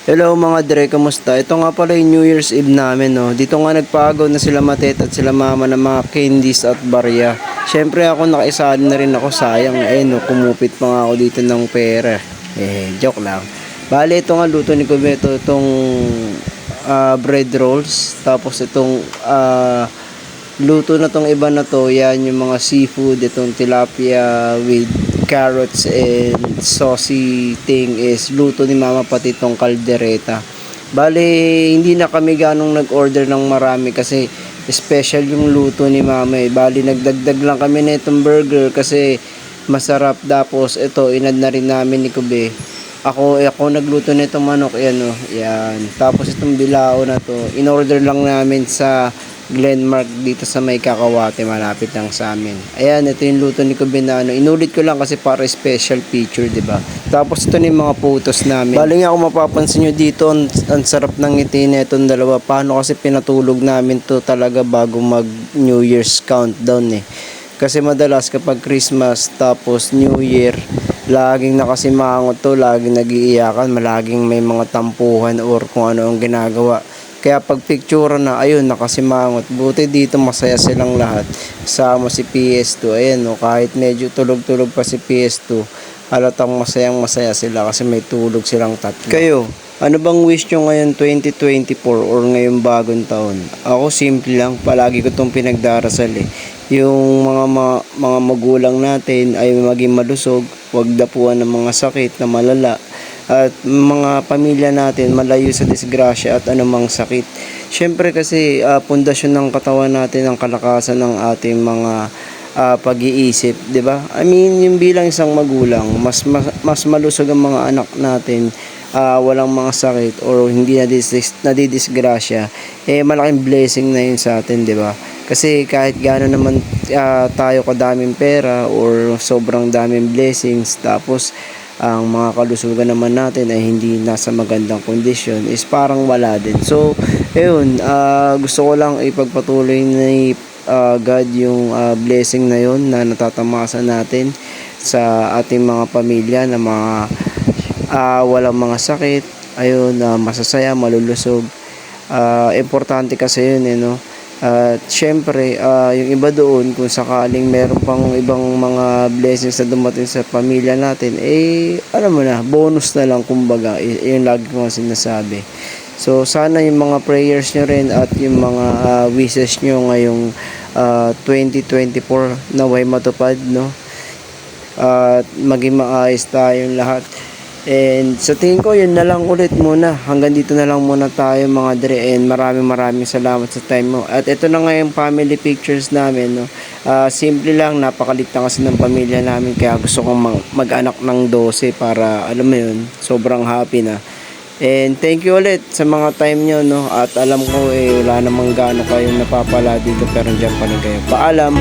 Hello mga dre, kamusta? Ito nga pala yung New Year's Eve namin, no? Dito nga nagpagaw na sila Matet at sila mama ng mga candies at barya. Siyempre ako nakaisali na rin ako, sayang. No, kumupit pa nga ako dito ng pera. Joke lang. Bale, ito nga luto ni Kubeto, itong bread rolls. Tapos itong luto na tong iba na to, yan yung mga seafood, itong tilapia with carrots and saucy thing is luto ni mama, pati itong kaldereta. Bale, hindi na kami ganong nag-order ng marami kasi special yung luto ni mama eh. Bale, nagdagdag lang kami na itong burger kasi masarap. Tapos ito, inad na rin namin ni Kube. Ako nagluto nitong manok, yan oh. Yan. Tapos itong bilao na to, in-order lang namin sa Glenmark dito sa may Kakawate, malapit lang sa amin. Ayan, ito yung luto ni Kubinano. Inulit ko lang kasi para special feature, 'di ba? Tapos ito na yung mga photos namin. Bali nga kung mapapansin nyo dito, ang sarap ng ngiti na itong dalawa. Paano kasi pinatulog namin to talaga bago mag New Year's countdown eh. Kasi madalas kapag Christmas tapos New Year, laging nakasimangot to, laging nag-iiyakan, malaging may mga tampuhan or kung ano ang ginagawa. Kaya pag picture na, ayun, nakasimangot. Buti dito masaya silang lahat. Sama si PS2. Ayan, no, kahit medyo tulog-tulog pa si PS2, halatang masayang-masaya sila kasi may tulog silang tatlo. Kayo, ano bang wish nyo ngayon 2024 or ngayong bagong taon? Ako simple lang, palagi ko itong pinagdarasal eh. Yung mga magulang natin ay maging malusog, huwag dapuan ng mga sakit na malala, at mga pamilya natin malayo sa disgrasya at anumang sakit. Syempre kasi pundasyon ng katawan natin ang kalakasan ng ating mga pag-iisip, 'di ba? I mean, yung bilang isang magulang, mas malusog ang mga anak natin, walang mga sakit or hindi nadidisgrasya, malaking blessing na yun sa atin, 'di ba? Kasi kahit gaano naman tayo kadaming pera or sobrang daming blessings, tapos ang mga kalusugan naman natin ay hindi nasa magandang kondisyon, is parang wala din. So, ayun, gusto ko lang ipagpatuloy ni God yung blessing na yun na natatamasa natin sa ating mga pamilya na mga walang mga sakit, ayun, masasaya, malulusog. Importante kasi yun no. At syempre, yung iba doon, kung sakaling meron pang ibang mga blessings na dumating sa pamilya natin, alam mo na, bonus na lang kumbaga, yung lagi ko sinasabi. So sana yung mga prayers nyo rin at yung mga wishes nyo ngayong 2024 naway matupad, no? At maging maayos tayong lahat. And sa tingin ko yun na lang ulit muna. Hanggang dito na lang muna tayo mga dre. And maraming salamat sa time mo. At ito na nga yung family pictures namin, no? Simple lang, napakalit na kasi ng pamilya namin. Kaya gusto kong mag-anak ng 12 para alam mo yun, sobrang happy na. And thank you ulit sa mga time nyo, no? At alam ko wala namang gaano kayong napapala dito, pero dyan pa rin kayo. Paalam!